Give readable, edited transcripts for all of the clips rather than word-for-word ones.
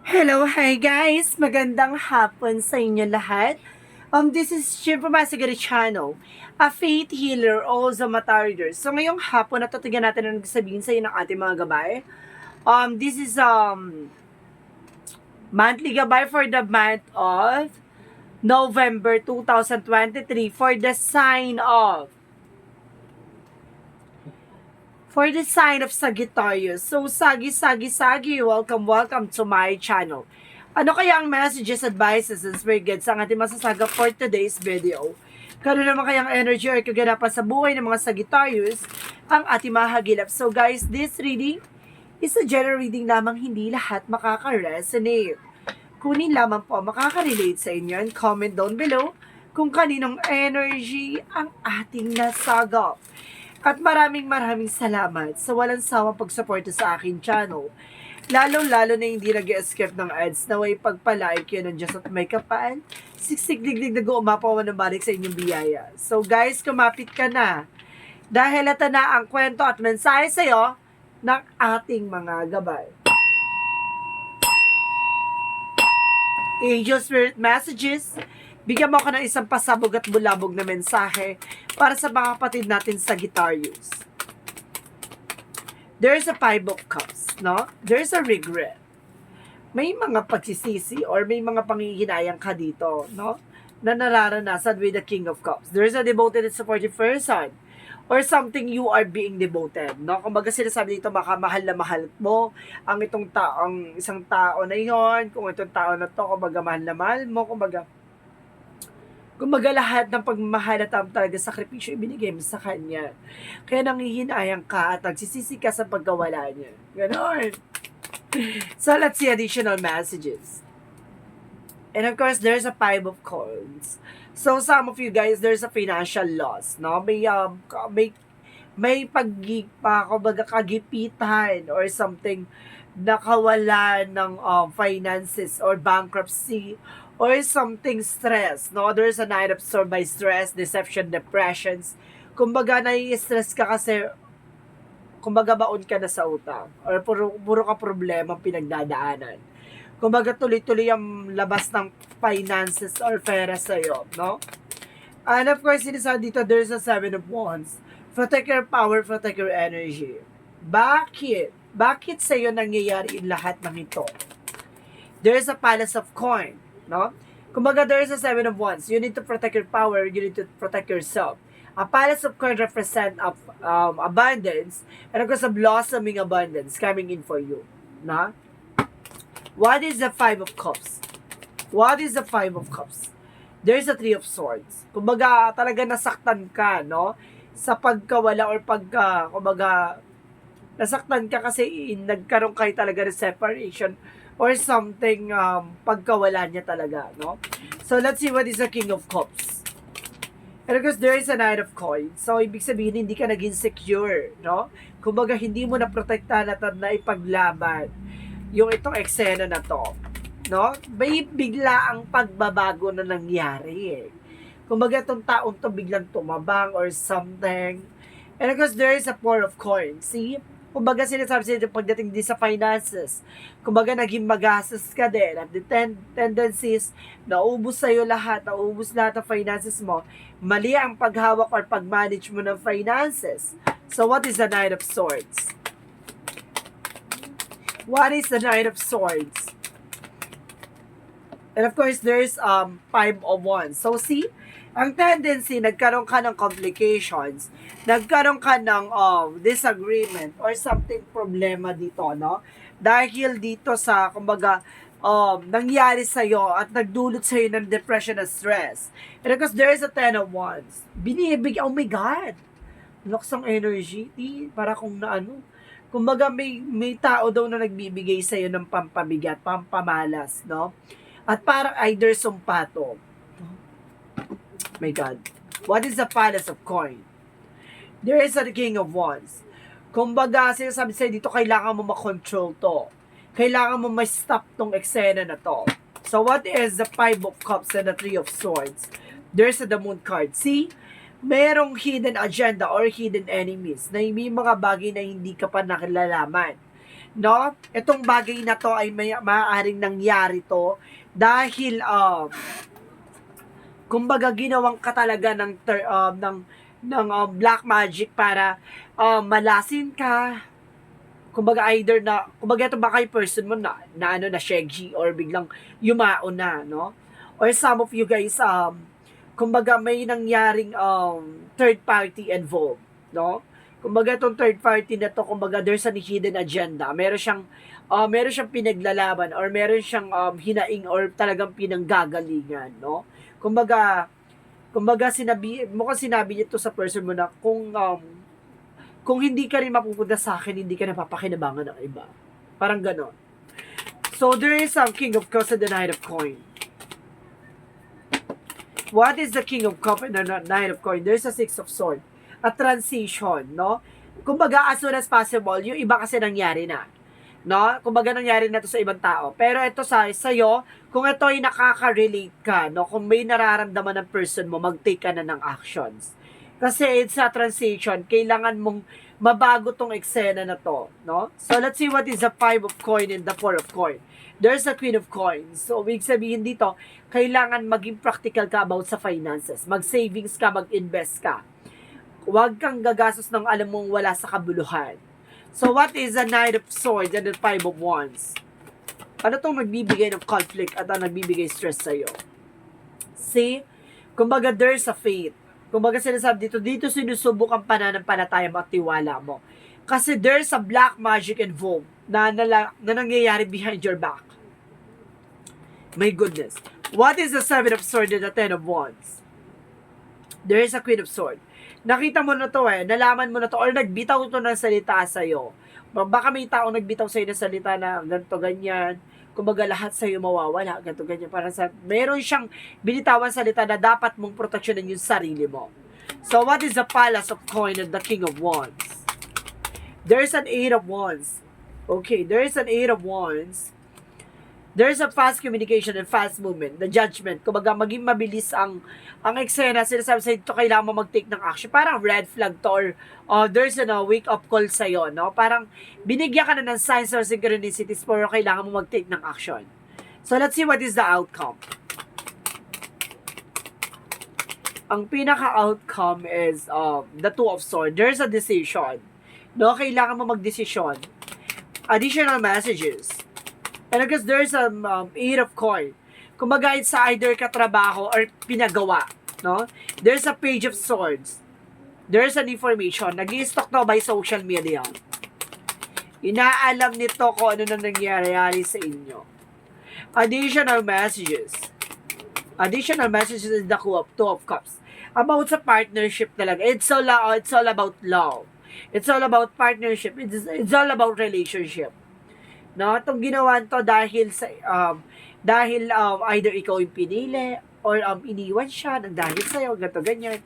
Hello, hi guys! Magandang hapon sa inyo lahat. This is Jim from Masigari Channel, a faith healer, also Matarder. So ngayong hapon, natutigan natin ang sabihin sa inyo ng ating mga gabay. This is monthly gabay for the month of November 2023 for the sign of Sagittarius. So, Sagi, welcome to my channel. Ano kaya ang messages, advices, and spirit guides ang ating masasaga for today's video? Kano naman kayang energy or kaganapan sa buhay ng mga Sagittarius ang ating mahagilap? So guys, this reading is a general reading lamang, hindi lahat makaka-resonate. Kunin lamang po makaka-relate sa inyo and comment down below kung kaninong energy ang ating nasagap. At maraming salamat sa walang sawang pagsuporta sa akin channel. Lalo-lalo na hindi nag-escape ng ads na way pagpalaik yun ng Diyos at may kapal. Siksik digdig na umapawan ng balik sa inyong biyaya. So guys, kumapit ka na. Dahil ito na ang kwento at mensahe sa'yo ng ating mga gabay. Angel Spirit Messages, bigyan mo ako ng isang pasabog at bulabog na mensahe para sa mga kapatid natin sa Sagittarius. There's a Five of Cups, no? There's a regret. May mga pagsisisi or may mga pangihinayang ka dito, no? Na nararanasan with the King of Cups. There's a devoted and supportive person or something you are being devoted, no? Kumbaga sinasabi dito, mahal na mahal mo ang isang tao na yon, kung itong tao na to, kumbaga mahal mo, kumbaga lahat ng pagmamahal at talaga sakripisyo ibinigay mo sa kanya. Kaya nanghihinayang ka at nagsisisi ka sa pagkawala niya. Ganon. So let's see additional messages. And of course, there's a Five of Coins. So some of you guys, there's a financial loss, no? May kumbaga kagipitan or something, nakawala ng finances or bankruptcy or something stress, no? There's a night absorbed by stress, deception, depressions. Kumbaga nai-stress ka kasi kumbaga baon ka na sa utang or puro ka problema pinagdadaanan. Kumbaga tuloy-tuloy ang labas ng finances or pera sa'yo, no? And of course, sinasabi dito, there's a Seven of Wands. Protect your power, protect your energy. Bakit? Bakit sa'yo nangyayari in lahat ng ito? There's a Palace of Coin, no? Kumbaga, there's a Seven of Wands. You need to protect your power, you need to protect yourself. A Palace of Coin represent abundance, and of course, a blossoming abundance coming in for you, no? What is the Five of Cups? What is the Five of Cups? There's a Three of Swords. Kumbaga, talaga nasaktan ka, no? Sa pagkawala or kumbaga, nasaktan ka kasi nagkaroon kayo talaga ng separation or something, pagkawala niya talaga, no? So, let's see what is the King of Cups. And of course, there is a Knight of Coins. So, ibig sabihin, hindi ka naging secure, no? Kumbaga, hindi mo naprotektahan at naipaglaban yung itong eksena na to, no? May bigla ang pagbabago na nangyari eh. Kumbaga itong taong to biglang tumabang or something. And of course, there is a Four of Coins. See? Kumbaga sinasabi sila pagdating din sa finances. Kumbaga naging magastos ka din. At the tendencies, naubos sa'yo lahat, naubos lahat ng finances mo. Mali ang paghawak or pag-manage mo ng finances. So what is the Knight of Swords? What is the Knight of Swords? And of course, there's Five of Wands. So see, ang tendency, nagkaroon ka ng complications, nagkaroon ka ng disagreement or something problema dito, no? Dahil dito sa, kumbaga, nangyari sa'yo at nagdulot sa'yo ng depression at stress. And of course, there is a Ten of Wands. Oh my God! Lakas ang energy, para kung na ano. Kumbaga may tao daw na nagbibigay sa iyo ng pampabigat, pampamalas, no? At parang either sumpato. My God. What is the Palace of Coin? There is a King of Wands. Kumbaga, sinasabi sa'yo dito, kailangan mo makontrol to. Kailangan mo ma-stop tong eksena na to. So, what is the Five of Cups and the Three of Swords? There's the Moon card. See? Merong hidden agenda or hidden enemies na may mga bagay na hindi ka pa nakilalaman no? Itong bagay na to ay may maaaring nangyari to dahil kumbaga ginawang ka talaga ng black magic para malasin ka. Kumbaga either na kumbaga ito baka yung person mo na ano na shaggy or biglang yumao na, no? Or some of you guys kumbaga may nangyaring third party involved, no? Kumbaga itong third party na to, kumbaga there's an hidden agenda. Meron siyang pinaglalaban or meron siyang hinaing or talagang pinanggagalingan, no? Kumbaga mukhang sinabi niya to sa person mo na kung hindi ka rin mapupunta sa akin, hindi ka napapakinabangan ng iba. Parang ganon. So, there is King of Cups and the Knight of Coin. What is the King of Cups and the Knight of Coin? There's a Six of Swords. A transition, no? Kumbaga, as soon as possible, yung iba kasi nangyari na. No? Kumbaga, nangyari na to sa ibang tao. Pero ito sa'yo, kung ito ay nakaka-relate ka, no? Kung may nararamdaman ng person mo, mag-take ka na ng actions. Kasi it's a transition, kailangan mong mabago tong eksena na to, no? So, let's see what is the 5 of coin and the 4 of coin. There's a Queen of Coins. So, ibig sabihin dito, kailangan maging practical ka about sa finances. Mag-savings ka, mag-invest ka. Huwag kang gagastos ng alam mong wala sa kabuluhan. So, what is the Knight of Swords and the 5 of Wands? Ano tong nagbibigay ng conflict at ang nagbibigay stress sa'yo? See? Kumbaga, there's a faith. Kumbaga sinasabi dito sinusubok ang pananampalataya mo at tiwala mo. Kasi there's a black magic involved na nangyayari behind your back. My goodness. What is the 7 of Swords and the 10 of Wands? There is a Queen of Swords. Nakita mo na to nalaman mo na to, or nagbitaw to ng salita sa'yo. Baka may taong nagbitaw sa'yo ng salita na ganito, ganyan. Kumbaga lahat sa'yo mawawala, ganito, ganyan. Para meron siyang binitawan salita na dapat mong proteksyonan yung sarili mo. So, what is the Palace of Coin and the King of Wands? There's an 8 of Wands. Okay, there's an 8 of Wands. There's a fast communication and fast movement, the judgment. Kumbaga, maging mabilis ang eksena. Sinasabi sa'yo, ito kailangan mo mag-take ng action. Parang red flag to or there's a wake-up call sa'yo, no? Parang binigyan ka na ng signs or synchronicities pero kailangan mo mag-take ng action. So, let's see what is the outcome. Ang pinaka-outcome is the 2 of Swords. There's a decision. No? Kailangan mo mag-decision. Additional messages. And I guess there's a 8 of coin. Kumbaga, it's either katrabaho or pinagawa. No? There's a Page of Swords. There's an information. Nag-i-stock daw by social media. Inaalam nito kung ano na nangyayari sa inyo. Additional messages. Additional messages is the 2 of Cups. About sa partnership talaga. It's all about love. It's all about partnership. It's all about relationship. No, itong ginawa to dahil sa either ikaw yung pinili or iniwan siya nang dahil sa'yo, ganito, ganyan.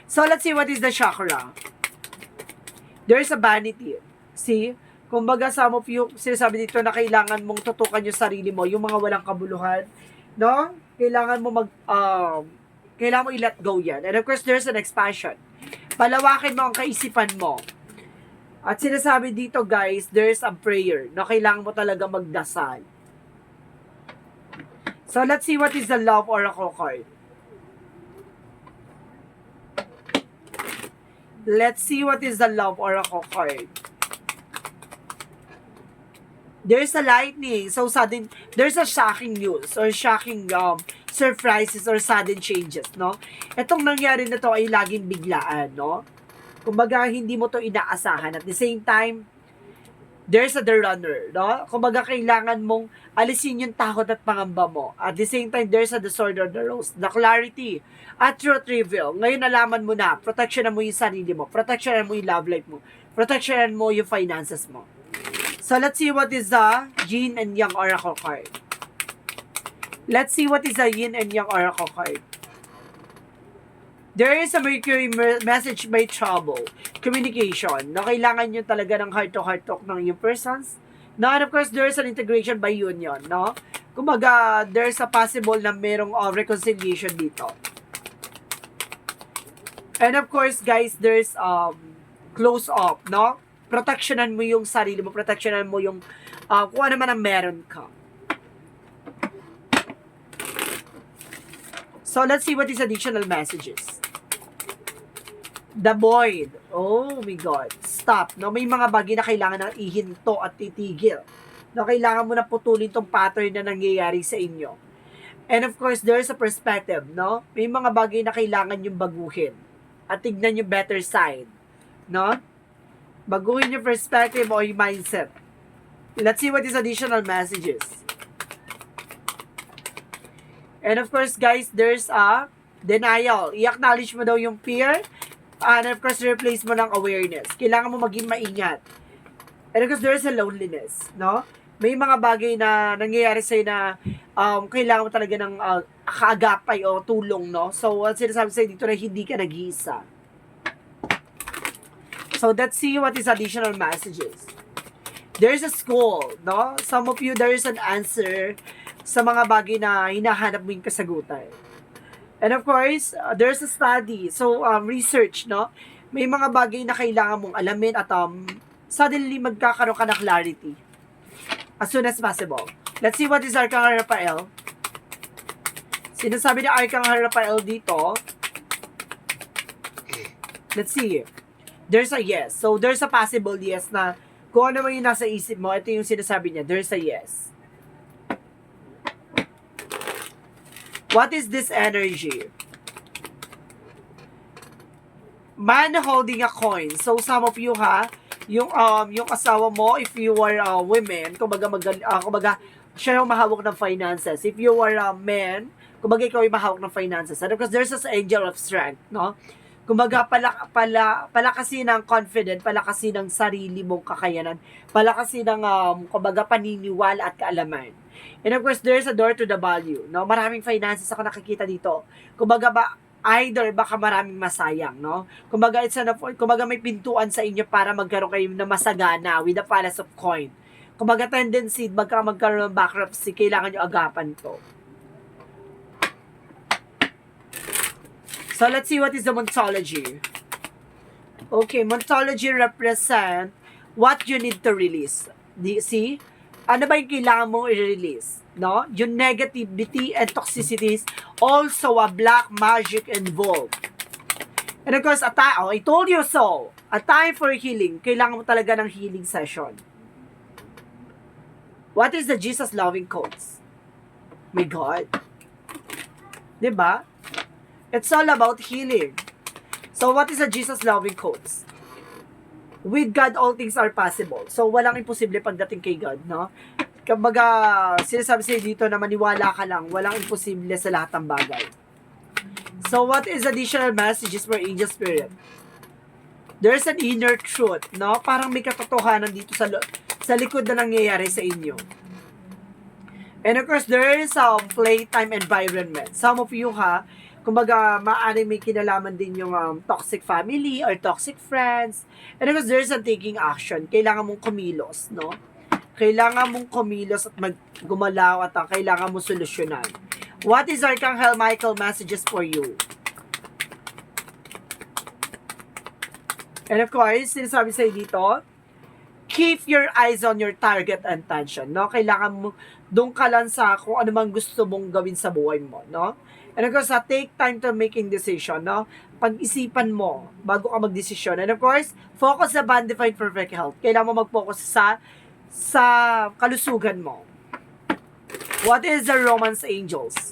So, let's see what is the chakra. There's a vanity. See? Kumbaga, some of you, sinasabi dito na kailangan mong tutukan yung sarili mo, yung mga walang kabuluhan. No? Kailangan mo kailangan mo i-let go yan. And of course, there's an expansion. Palawakin mo ang kaisipan mo. At sinasabi dito guys, there's a prayer na kailangan mo talaga magdasal. So let's see what is the Love Oracle card. Let's see what is the Love Oracle card. There's a lightning. So sudden, there's a shocking news or shocking surprises or sudden changes, no? Itong nangyari na to ay laging biglaan, no? Kumbaga, hindi mo to inaasahan. At the same time, there's the runner, no? Kumbaga, kailangan mong alisin yung takot at pangamba mo. At the same time, there's the sword or the rose, the clarity at truth reveal. Ngayon, nalaman mo na, protectionan mo yung sarili mo, protectionan mo yung love life mo, protectionan mo yung finances mo. So, let's see what is the Yin and Yang Oracle card. Let's see what is the Yin and Yang Oracle card. There is a Mercury message by trouble, communication, na kailangan nyo talaga ng heart-to-heart talk ng yung persons. No, and of course, there is an integration by union, no? Kumbaga, there's a possible na merong reconciliation dito. And of course, guys, there's close up, no? proteksyonan mo yung sarili mo, proteksyonan mo yung kung ano man ang meron ka. So, let's see what is additional messages. The void. Oh my God. Stop. No? May mga bagay na kailangan nang ihinto at titigil. No? Kailangan mo na putulin tong pattern na nangyayari sa inyo. And of course, there's a perspective, no? May mga bagay na kailangan yung baguhin. At tignan yung better side. No? Baguhin yung perspective o yung mindset. Let's see what is additional messages. And of course, guys, there's a denial. I-acknowledge mo daw yung fear. And of course, replace mo ng awareness. Kailangan mo maging maingat. And of course, there's a loneliness, no? May mga bagay na nangyayari sa'yo na kailangan mo talaga ng kaagapay o tulong, no? So, ang sinasabi sa'yo dito na hindi ka nag-iisa. So, let's see what is additional messages. There's a school, no? Some of you, there is an answer sa mga bagay na hinahanap mo yung kasagutan. And of course, there's a study. So, research, no? May mga bagay na kailangan mong alamin at suddenly magkakaroon ka ng clarity as soon as possible. Let's see what is Arcangel Raphael. Sinasabi ni Arcangel Raphael dito. Let's see. There's a yes. So, there's a possible yes na kung ano man yung nasa isip mo, ito yung sinasabi niya. There's a yes. What is this energy? Man holding a coin. So, some of you yung asawa mo, if you are women, kumbaga siya yung mahawak ng finances. If you are a man, kumbaga ikaw yung mahawak ng finances. And because there's this angel of strength, no? Kumbaga palakasin ng confident, palakasin ng sarili mong kakayanan, palakasin ng kumbaga paniniwala at kaalaman. And of course, there's a door to the value, no? Maraming finances ako nakikita dito. Kumbaga either baka maraming masayang, no? Kumbaga may pintuan sa inyo para magkaroon kayo na masagana with the palace of coin. Kumbaga tendency magkaroon ng bankruptcy, kailangan nyo agapan to. So let's see what is the Montology. Okay, Montology represent what you need to release. See? Ano ba yung kailangan mong i-release? No? Yung negativity and toxicities, also a black magic involved. And of course, I told you so. A time for healing. Kailangan mo talaga ng healing session. What is the Jesus loving quotes? My God. Diba? It's all about healing. So, what is the Jesus loving quotes? With God, all things are possible. So, walang imposible pagdating kay God, no? Kumbaga, sinasabi sa'yo dito na maniwala ka lang, walang imposible sa lahat ng bagay. So, what is additional messages for angel spirit? There's an inner truth, no? Parang may katotohanan dito sa likod na nangyayari sa inyo. And of course, there is playtime environment. Some of you, kumbaga, maaaring may kinalaman din yung toxic family or toxic friends. And of course, there's a taking action. Kailangan mong kumilos, no? Kailangan mong kumilos at gumalaw at kailangan mong solusyonan. What is Archangel Michael messages for you? And of course, sinasabi sa'yo dito, keep your eyes on your target and attention, no? Kailangan mo, doon ka lang sa kung ano man gusto mong gawin sa buhay mo, no? And of course, take time to making decision, no? Pag-isipan mo bago ka mag-desisyon. And of course, focus sa bond-defined perfect health. Kailangan mo mag-focus sa kalusugan mo. What is the Romance Angels?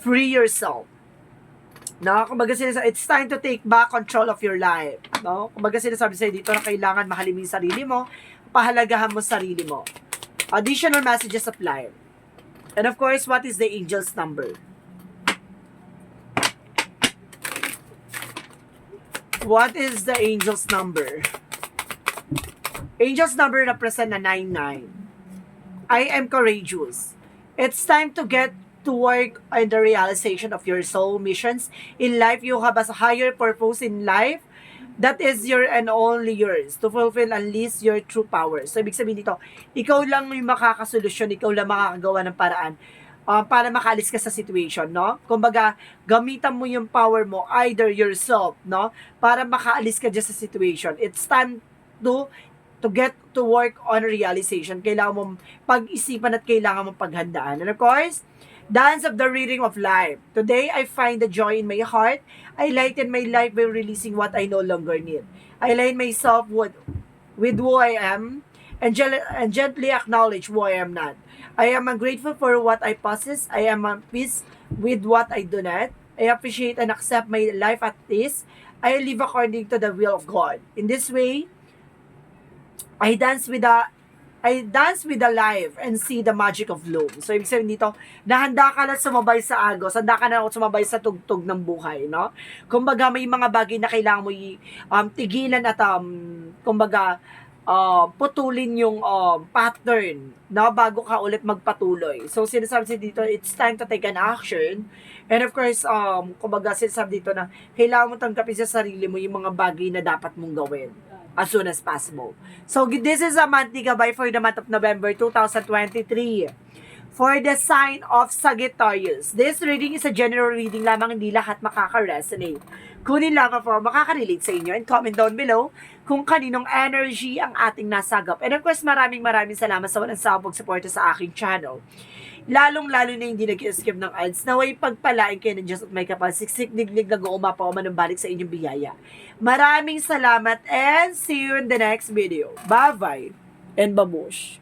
Free yourself. No? Kumbaga sinasabi, it's time to take back control of your life. No? Kumbaga sinasabi sa'yo dito na kailangan mahalin mo yung sarili mo, pahalagahan mo sarili mo. Additional messages of life. And of course, what is the angel's number? What is the angel's number? Angel's number represent a 99. I am courageous. It's time to get to work on the realization of your soul missions in life. You have a higher purpose in life that is your and only yours to fulfill and unleash your true power. So, ibig sabihin dito, ikaw lang yung makakasolusyon, ikaw lang makakagawa ng paraan para makaalis ka sa situation, no? Kumbaga, gamitan mo yung power mo, either yourself, no? Para makaalis ka dyan sa situation. It's time to get to work on realization. Kailangan mong pag-isipan at kailangan mong paghandaan. And of course, dance of the reading of life. Today, I find the joy in my heart. I lighten my life by releasing what I no longer need. I align myself with who I am and gently acknowledge who I am not. I am grateful for what I possess. I am at peace with what I do not. I appreciate and accept my life at this. I live according to the will of God. In this way, I dance with the life and see the magic of bloom. So, ibig sabihin dito, nahanda ka na sumabay sa agos, handa ka na sumabay sa tugtog ng buhay, no? Kumbaga, may mga bagay na kailangan mo tigilan at, kumbaga, putulin yung pattern, no? Bago ka ulit magpatuloy. So, sinasabi dito, it's time to take an action. And of course, kumbaga, sinasabi dito na kailangan mo tanggapin sa sarili mo yung mga bagay na dapat mong gawin as soon as possible. So, this is a monthly gabay for the month of November 2023. For the sign of Sagittarius. This reading is a general reading lamang, hindi lahat makaka-resonate. Kunin lang po makaka-relate sa inyo and comment down below kung kaninong energy ang ating nasagap. And of course, maraming salamat sa walang sawang pagsuporta sa aking channel. Lalong-lalo na hindi nag-skip ng ads. Naway pagpalain kayo ng Diyos at may kapal. Siksik, diglig, nag-uumapaw, manumbalik sa inyong biyaya. Maraming salamat and see you in the next video. Bye-bye and babush.